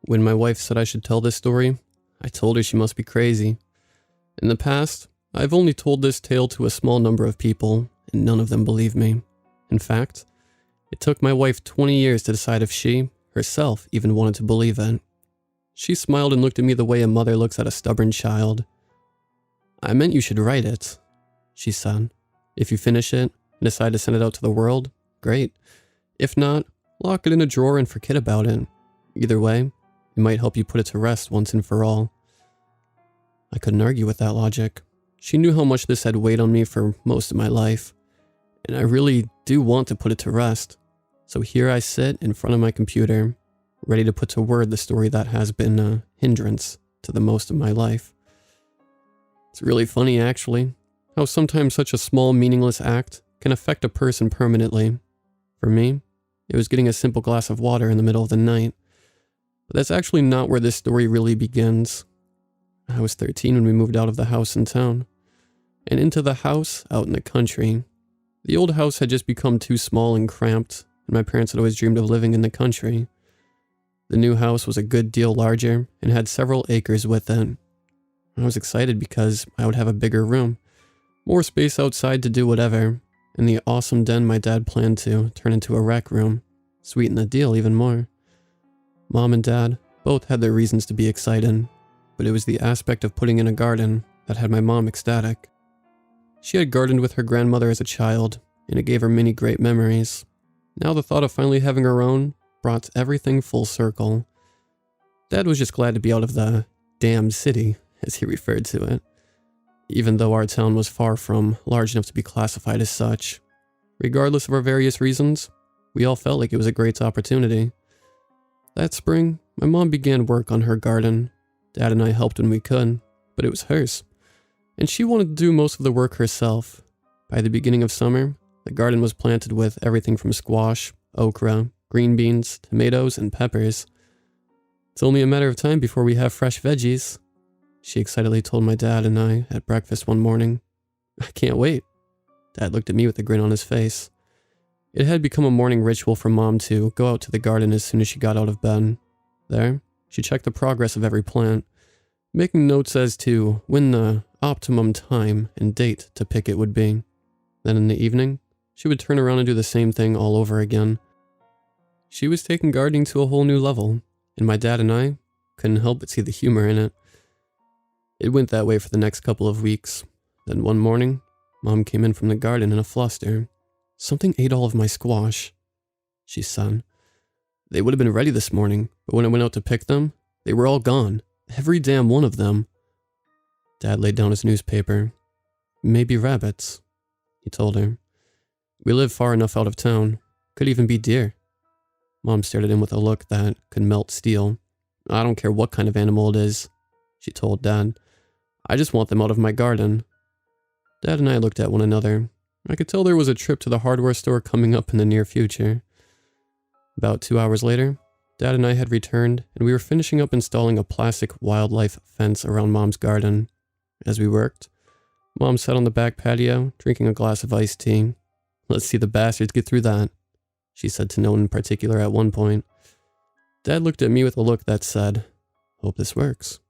When my wife said I should tell this story, I told her she must be crazy. In the past, I've only told this tale to a small number of people, and none of them believed me. In fact, it took my wife 20 years to decide if she, herself, even wanted to believe it. She smiled and looked at me the way a mother looks at a stubborn child. "I meant you should write it," she said. "If you finish it and decide to send it out to the world, great. If not, lock it in a drawer and forget about it. Either way, it might help you put it to rest once and for all." I couldn't argue with that logic. She knew how much this had weighed on me for most of my life, and I really do want to put it to rest. So here I sit in front of my computer, ready to put to word the story that has been a hindrance to the most of my life. It's really funny, actually, how sometimes such a small, meaningless act can affect a person permanently. For me, it was getting a simple glass of water in the middle of the night. But that's actually not where this story really begins. I was 13 when we moved out of the house in town, and into the house out in the country. The old house had just become too small and cramped, and my parents had always dreamed of living in the country. The new house was a good deal larger and had several acres with it. I was excited because I would have a bigger room, more space outside to do whatever, and the awesome den my dad planned to turn into a rec room, sweeten the deal even more. Mom and Dad both had their reasons to be excited, but it was the aspect of putting in a garden that had my mom ecstatic. She had gardened with her grandmother as a child, and it gave her many great memories. Now the thought of finally having her own brought everything full circle. Dad was just glad to be out of the damn city, as he referred to it, even though our town was far from large enough to be classified as such. Regardless of our various reasons, we all felt like it was a great opportunity. That spring, my mom began work on her garden. Dad and I helped when we could, but it was hers, and she wanted to do most of the work herself. By the beginning of summer, the garden was planted with everything from squash, okra, green beans, tomatoes, and peppers. "It's only a matter of time before we have fresh veggies," she excitedly told my dad and I at breakfast one morning. "I can't wait." Dad looked at me with a grin on his face. It had become a morning ritual for Mom to go out to the garden as soon as she got out of bed. There, she checked the progress of every plant, making notes as to when the optimum time and date to pick it would be. Then in the evening, she would turn around and do the same thing all over again. She was taking gardening to a whole new level, and my dad and I couldn't help but see the humor in it. It went that way for the next couple of weeks. Then one morning, Mom came in from the garden in a fluster. "Something ate all of my squash," she said. "They would have been ready this morning, but when I went out to pick them, they were all gone. Every damn one of them." Dad laid down his newspaper. "Maybe rabbits," he told her. "We live far enough out of town. Could even be deer." Mom stared at him with a look that could melt steel. "I don't care what kind of animal it is," she told Dad. "I just want them out of my garden." Dad and I looked at one another. I could tell there was a trip to the hardware store coming up in the near future. About 2 hours later, Dad and I had returned, and we were finishing up installing a plastic wildlife fence around Mom's garden. As we worked, Mom sat on the back patio, drinking a glass of iced tea. "Let's see the bastards get through that," she said to no one in particular at one point. Dad looked at me with a look that said, "Hope this works."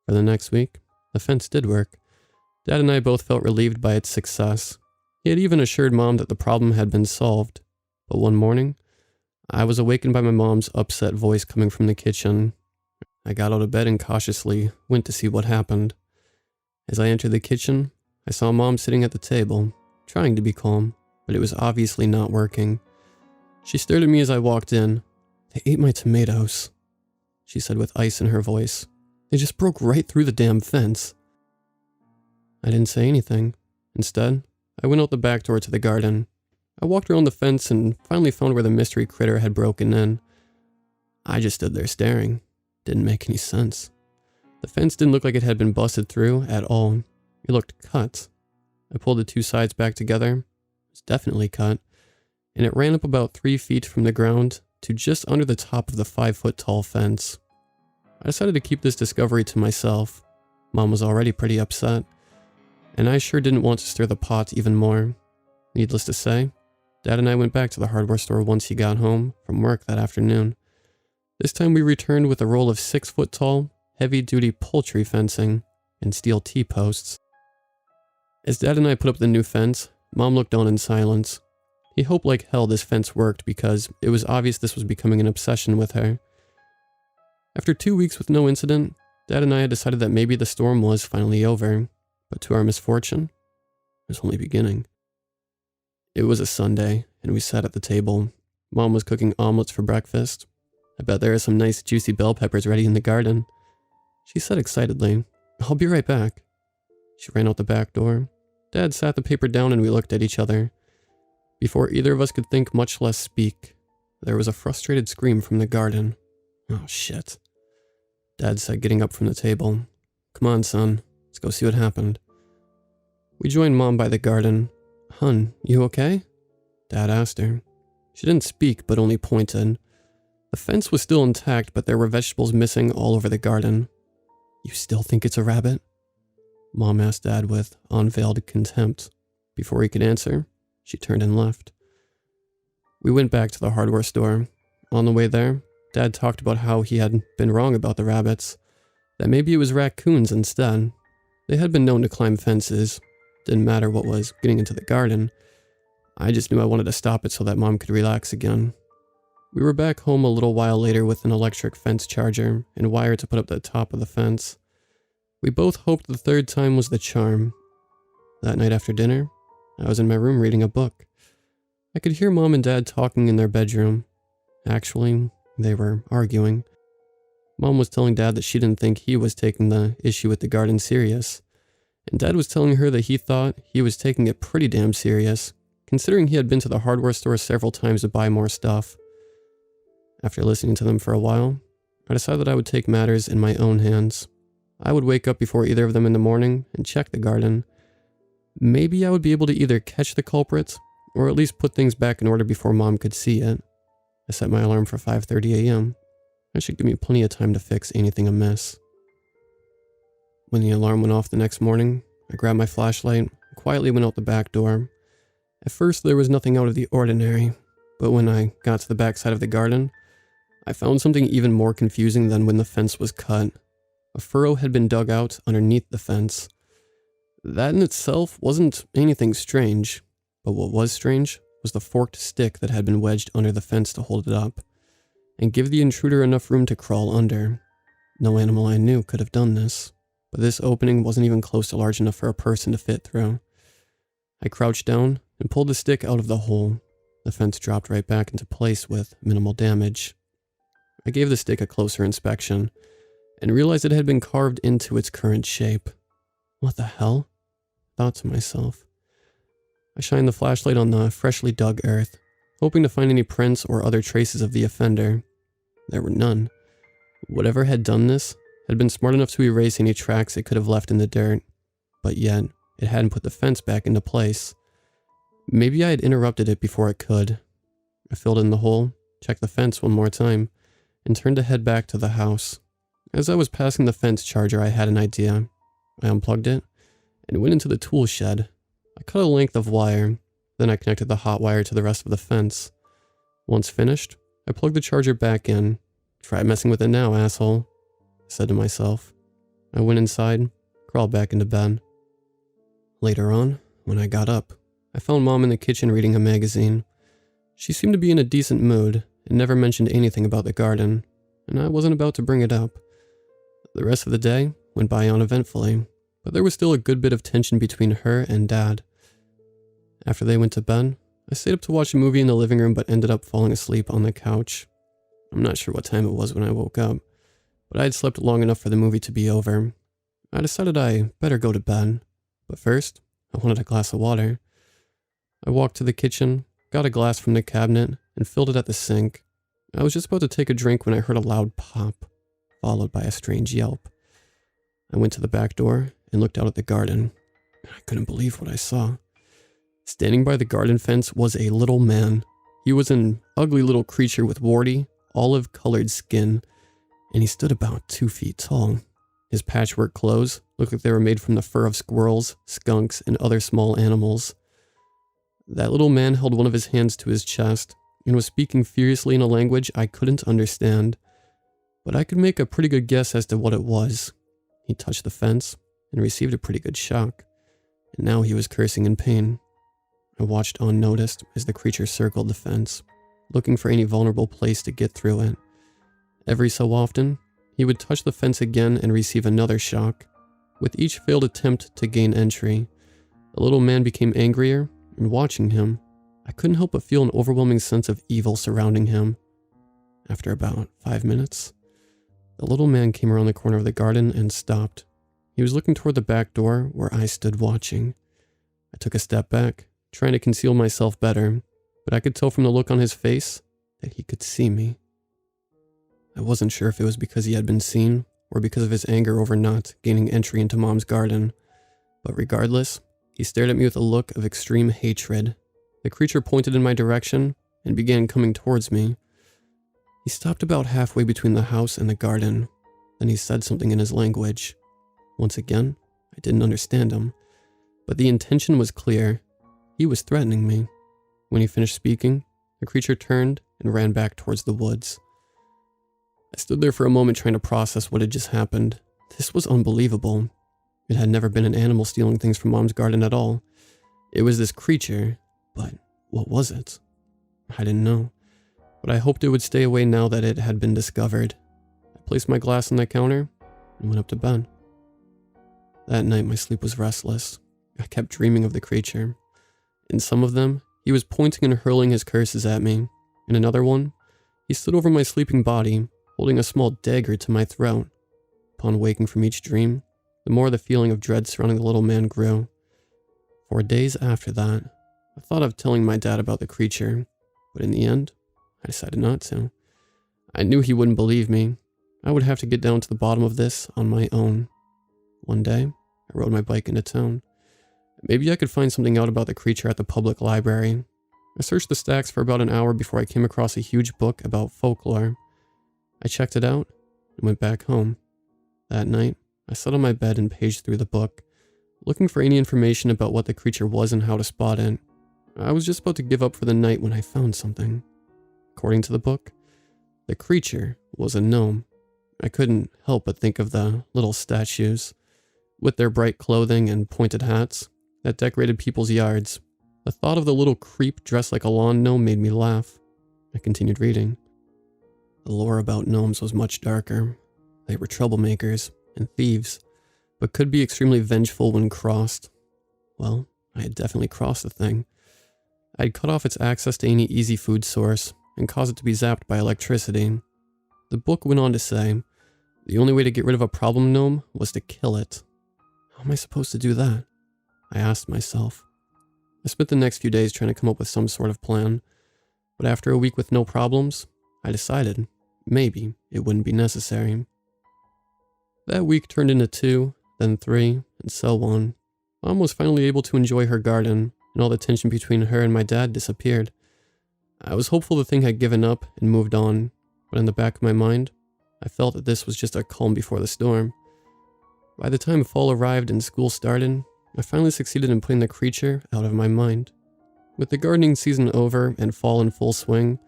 For the next week, the fence did work. Dad and I both felt relieved by its success. He had even assured Mom that the problem had been solved. But one morning, I was awakened by my mom's upset voice coming from the kitchen. I got out of bed and cautiously went to see what happened. As I entered the kitchen, I saw Mom sitting at the table, trying to be calm, but it was obviously not working. She stared at me as I walked in. "They ate my tomatoes," she said with ice in her voice. "They just broke right through the damn fence." I didn't say anything. Instead, I went out the back door to the garden. I walked around the fence and finally found where the mystery critter had broken in. I just stood there staring. Didn't make any sense. The fence didn't look like it had been busted through at all. It looked cut. I pulled the two sides back together. It was definitely cut. And it ran up about 3 feet from the ground to just under the top of the 5-foot tall fence. I decided to keep this discovery to myself. Mom was already pretty upset, and I sure didn't want to stir the pot even more. Needless to say, Dad and I went back to the hardware store once he got home from work that afternoon. This time we returned with a roll of 6-foot-tall, heavy-duty poultry fencing and steel T-posts. As Dad and I put up the new fence, Mom looked on in silence. He hoped like hell this fence worked because it was obvious this was becoming an obsession with her. After 2 weeks with no incident, Dad and I had decided that maybe the storm was finally over, but to our misfortune, it was only beginning. It was a Sunday, and we sat at the table. Mom was cooking omelets for breakfast. I bet there are some nice juicy bell peppers ready in the garden. She said excitedly, "I'll be right back." She ran out the back door. Dad sat the paper down and we looked at each other. Before either of us could think, much less speak, there was a frustrated scream from the garden. "Oh, shit," Dad said, getting up from the table. "Come on, son. Let's go see what happened." We joined Mom by the garden. "Hun, you okay?" Dad asked her. She didn't speak, but only pointed. The fence was still intact, but there were vegetables missing all over the garden. "You still think it's a rabbit?" Mom asked Dad with unveiled contempt. Before he could answer, she turned and left. We went back to the hardware store. On the way there, Dad talked about how he had been wrong about the rabbits, that maybe it was raccoons instead. They had been known to climb fences. Didn't matter what was getting into the garden. I just knew I wanted to stop it so that Mom could relax again. We were back home a little while later with an electric fence charger and wire to put up the top of the fence. We both hoped the third time was the charm. That night after dinner, I was in my room reading a book. I could hear Mom and Dad talking in their bedroom. Actually, they were arguing. Mom was telling Dad that she didn't think he was taking the issue with the garden serious. And Dad was telling her that he thought he was taking it pretty damn serious, considering he had been to the hardware store several times to buy more stuff. After listening to them for a while, I decided that I would take matters in my own hands. I would wake up before either of them in the morning and check the garden. Maybe I would be able to either catch the culprit or at least put things back in order before Mom could see it. I set my alarm for 5:30 a.m. That should give me plenty of time to fix anything amiss. When the alarm went off the next morning, I grabbed my flashlight and quietly went out the back door. At first, there was nothing out of the ordinary, but when I got to the back side of the garden, I found something even more confusing than when the fence was cut. A furrow had been dug out underneath the fence. That in itself wasn't anything strange, but what was strange was the forked stick that had been wedged under the fence to hold it up and give the intruder enough room to crawl under. No animal I knew could have done this, but this opening wasn't even close to large enough for a person to fit through. I crouched down and pulled the stick out of the hole. The fence dropped right back into place with minimal damage. I gave the stick a closer inspection and realized it had been carved into its current shape. What the hell? I thought to myself. I shined the flashlight on the freshly dug earth, hoping to find any prints or other traces of the offender. There were none. Whatever had done this had been smart enough to erase any tracks it could have left in the dirt, but yet it hadn't put the fence back into place. Maybe I had interrupted it before it could. I filled in the hole, checked the fence one more time, and turned to head back to the house. As I was passing the fence charger, I had an idea. I unplugged it and went into the tool shed. I cut a length of wire, then I connected the hot wire to the rest of the fence. Once finished, I plugged the charger back in. "Try messing with it now, asshole," I said to myself. I went inside, crawled back into bed. Later on, when I got up, I found Mom in the kitchen reading a magazine. She seemed to be in a decent mood and never mentioned anything about the garden, and I wasn't about to bring it up. The rest of the day went by uneventfully, but there was still a good bit of tension between her and Dad. After they went to bed, I stayed up to watch a movie in the living room but ended up falling asleep on the couch. I'm not sure what time it was when I woke up, but I had slept long enough for the movie to be over. I decided I better go to bed, but first, I wanted a glass of water. I walked to the kitchen, got a glass from the cabinet, and filled it at the sink. I was just about to take a drink when I heard a loud pop, followed by a strange yelp. I went to the back door and looked out at the garden. I couldn't believe what I saw. Standing by the garden fence was a little man. He was an ugly little creature with warty, olive-colored skin, and he stood about 2 feet tall. His patchwork clothes looked like they were made from the fur of squirrels, skunks, and other small animals. That little man held one of his hands to his chest and was speaking furiously in a language I couldn't understand. but I could make a pretty good guess as to what it was. He touched the fence and received a pretty good shock, and now he was cursing in pain. I watched unnoticed as the creature circled the fence, looking for any vulnerable place to get through it. Every so often, he would touch the fence again and receive another shock. With each failed attempt to gain entry, the little man became angrier, and watching him, I couldn't help but feel an overwhelming sense of evil surrounding him. After about 5 minutes, the little man came around the corner of the garden and stopped. He was looking toward the back door where I stood watching. I took a step back, trying to conceal myself better, but I could tell from the look on his face that he could see me. I wasn't sure if it was because he had been seen or because of his anger over not gaining entry into Mom's garden, but regardless, he stared at me with a look of extreme hatred. The creature pointed in my direction and began coming towards me. He stopped about halfway between the house and the garden. Then he said something in his language. Once again, I didn't understand him, but the intention was clear. He was threatening me. When he finished speaking, the creature turned and ran back towards the woods. I stood there for a moment trying to process what had just happened. This was unbelievable. It had never been an animal stealing things from Mom's garden at all. It was this creature, but what was it? I didn't know, but I hoped it would stay away now that it had been discovered. I placed my glass on the counter and went up to bed. That night my sleep was restless. I kept dreaming of the creature. In some of them, he was pointing and hurling his curses at me. In another one, he stood over my sleeping body, holding a small dagger to my throat. Upon waking from each dream, the more the feeling of dread surrounding the little man grew. For days after that, I thought of telling my dad about the creature, but in the end, I decided not to. I knew he wouldn't believe me. I would have to get down to the bottom of this on my own. One day, I rode my bike into town. Maybe I could find something out about the creature at the public library. I searched the stacks for about an hour before I came across a huge book about folklore. I checked it out and went back home. That night, I sat on my bed and paged through the book, looking for any information about what the creature was and how to spot it. I was just about to give up for the night when I found something. According to the book, the creature was a gnome. I couldn't help but think of the little statues, with their bright clothing and pointed hats, that decorated people's yards. The thought of the little creep dressed like a lawn gnome made me laugh. I continued reading. The lore about gnomes was much darker. They were troublemakers and thieves, but could be extremely vengeful when crossed. Well, I had definitely crossed the thing. I had cut off its access to any easy food source and caused it to be zapped by electricity. The book went on to say, the only way to get rid of a problem gnome was to kill it. How am I supposed to do that? I asked myself. I spent the next few days trying to come up with some sort of plan, but after a week with no problems, I decided maybe it wouldn't be necessary. That week turned into 2, then 3, and so on. Mom was finally able to enjoy her garden, and all the tension between her and my dad disappeared. I was hopeful the thing had given up and moved on, but in the back of my mind, I felt that this was just a calm before the storm. By the time fall arrived and school started, I finally succeeded in putting the creature out of my mind. With the gardening season over and fall in full swing,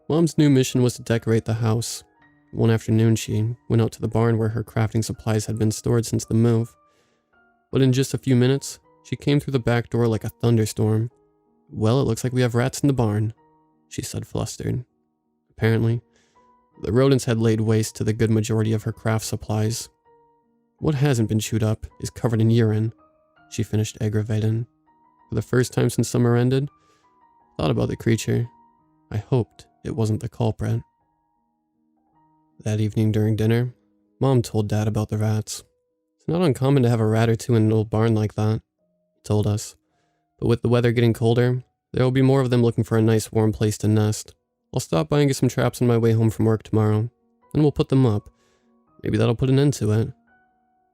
Mom's new mission was to decorate the house. One afternoon she went out to the barn where her crafting supplies had been stored since the move. But in just a few minutes, she came through the back door like a thunderstorm. "Well, it looks like we have rats in the barn," she said, flustered. Apparently, the rodents had laid waste to the good majority of her craft supplies. "What hasn't been chewed up is covered in urine," she finished, aggravated. For the first time since summer ended, I thought about the creature. I hoped it wasn't the culprit. That evening during dinner, Mom told Dad about the rats. "It's not uncommon to have a rat or two in an old barn like that," he told us. "But with the weather getting colder, there will be more of them looking for a nice warm place to nest. I'll stop by and get some traps on my way home from work tomorrow, and we'll put them up. Maybe that'll put an end to it."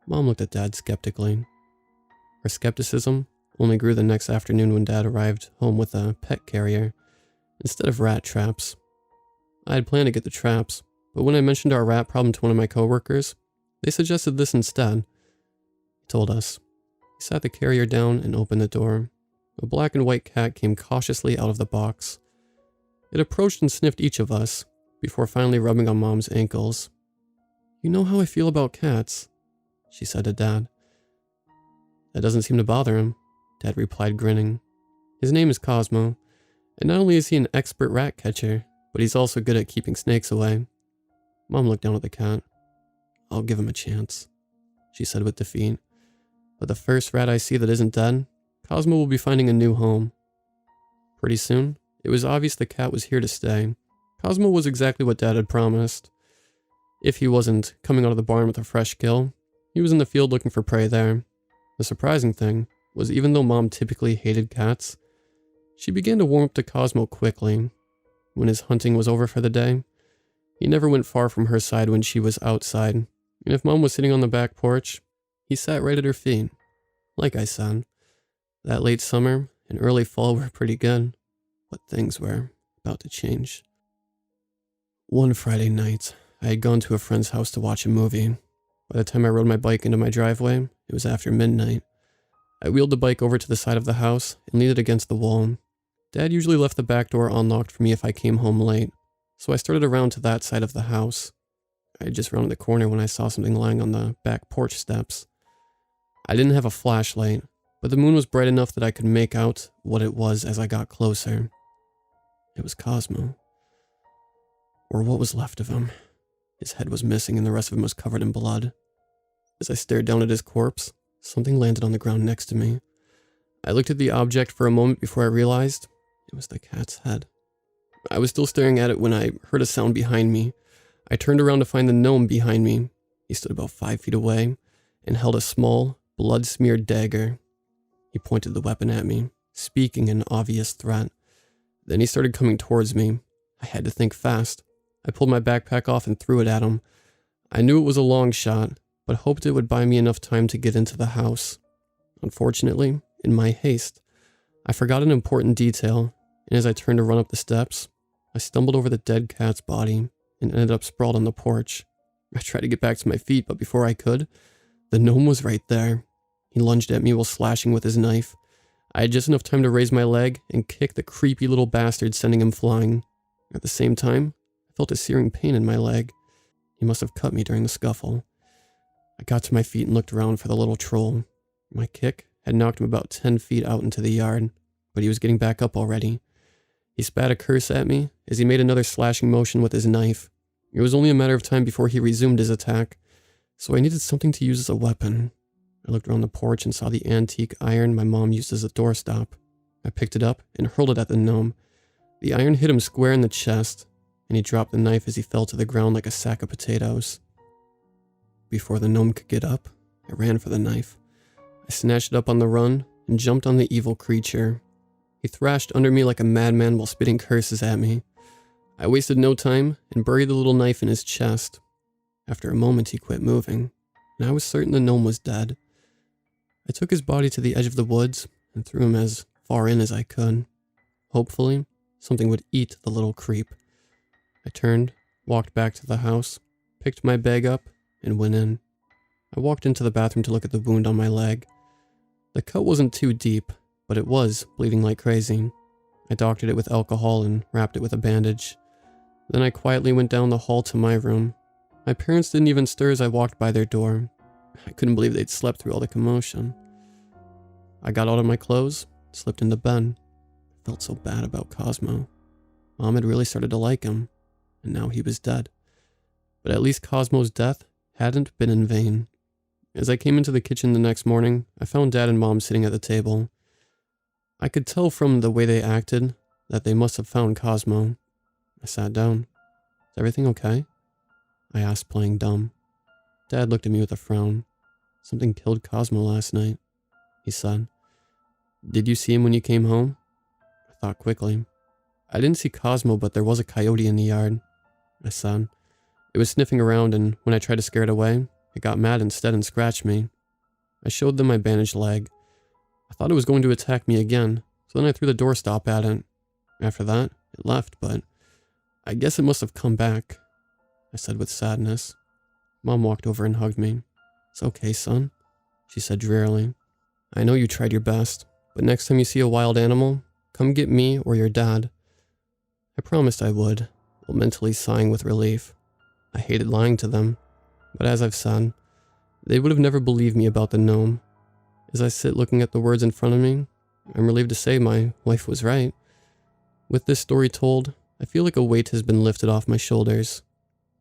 Mom looked at Dad skeptically. Her skepticism only grew the next afternoon when Dad arrived home with a pet carrier instead of rat traps. I had planned to get the traps, but when I mentioned our rat problem to one of my coworkers, they suggested this instead. He told us. He sat the carrier down and opened the door. A black and white cat came cautiously out of the box. It approached and sniffed each of us, before finally rubbing on Mom's ankles. You know how I feel about cats, she said to Dad. That doesn't seem to bother him, Dad replied, grinning. His name is Cosmo, and not only is he an expert rat catcher, but he's also good at keeping snakes away. Mom looked down at the cat. I'll give him a chance, she said with defeat. But the first rat I see that isn't dead, Cosmo will be finding a new home. Pretty soon, it was obvious the cat was here to stay. Cosmo was exactly what Dad had promised. If he wasn't coming out of the barn with a fresh kill, he was in the field looking for prey there. The surprising thing was, even though Mom typically hated cats, she began to warm up to Cosmo quickly. When his hunting was over for the day, he never went far from her side when she was outside, and if Mom was sitting on the back porch, he sat right at her feet. Like I said, that late summer and early fall were pretty good, but things were about to change. One Friday night, I had gone to a friend's house to watch a movie. By the time I rode my bike into my driveway, it was after midnight. I wheeled the bike over to the side of the house and leaned it against the wall. Dad usually left the back door unlocked for me if I came home late, so I started around to that side of the house. I had just rounded the corner when I saw something lying on the back porch steps. I didn't have a flashlight, but the moon was bright enough that I could make out what it was as I got closer. It was Cosmo. Or what was left of him. His head was missing and the rest of him was covered in blood. As I stared down at his corpse, something landed on the ground next to me. I looked at the object for a moment before I realized it was the cat's head. I was still staring at it when I heard a sound behind me. I turned around to find the gnome behind me. He stood about 5 feet away and held a small, blood-smeared dagger. He pointed the weapon at me, speaking in obvious threat. Then he started coming towards me. I had to think fast. I pulled my backpack off and threw it at him. I knew it was a long shot, but hoped it would buy me enough time to get into the house. Unfortunately, in my haste, I forgot an important detail, and as I turned to run up the steps, I stumbled over the dead cat's body and ended up sprawled on the porch. I tried to get back to my feet, but before I could, the gnome was right there. He lunged at me while slashing with his knife. I had just enough time to raise my leg and kick the creepy little bastard, sending him flying. At the same time, I felt a searing pain in my leg. He must have cut me during the scuffle. I got to my feet and looked around for the little troll. My kick had knocked him about 10 feet out into the yard, but he was getting back up already. He spat a curse at me as he made another slashing motion with his knife. It was only a matter of time before he resumed his attack, so I needed something to use as a weapon. I looked around the porch and saw the antique iron my mom used as a doorstop. I picked it up and hurled it at the gnome. The iron hit him square in the chest, and he dropped the knife as he fell to the ground like a sack of potatoes. Before the gnome could get up, I ran for the knife. I snatched it up on the run and jumped on the evil creature. He thrashed under me like a madman while spitting curses at me. I wasted no time and buried the little knife in his chest. After a moment, he quit moving, and I was certain the gnome was dead. I took his body to the edge of the woods and threw him as far in as I could. Hopefully, something would eat the little creep. I turned, walked back to the house, picked my bag up, and went in. I walked into the bathroom to look at the wound on my leg. The cut wasn't too deep, but it was bleeding like crazy. I doctored it with alcohol and wrapped it with a bandage. Then I quietly went down the hall to my room. My parents didn't even stir as I walked by their door. I couldn't believe they'd slept through all the commotion. I got out of my clothes, slipped into bed. I felt so bad about Cosmo. Mom had really started to like him, and now he was dead. But at least Cosmo's death hadn't been in vain. As I came into the kitchen the next morning, I found Dad and Mom sitting at the table. I could tell from the way they acted that they must have found Cosmo. I sat down. Is everything okay? I asked, playing dumb. Dad looked at me with a frown. Something killed Cosmo last night, he said. Did you see him when you came home? I thought quickly. I didn't see Cosmo, but there was a coyote in the yard, I said. It was sniffing around, and when I tried to scare it away, it got mad instead and scratched me. I showed them my bandaged leg. I thought it was going to attack me again, so then I threw the doorstop at it. After that, it left, but I guess it must have come back, I said with sadness. Mom walked over and hugged me. It's okay, son, she said drearily. I know you tried your best, but next time you see a wild animal, come get me or your dad. I promised I would, while mentally sighing with relief. I hated lying to them. But as I've said, they would have never believed me about the gnome. As I sit looking at the words in front of me, I'm relieved to say my wife was right. With this story told, I feel like a weight has been lifted off my shoulders.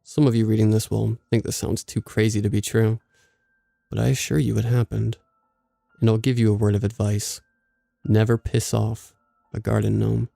Some of you reading this will think this sounds too crazy to be true, but I assure you it happened. And I'll give you a word of advice. Never piss off a garden gnome.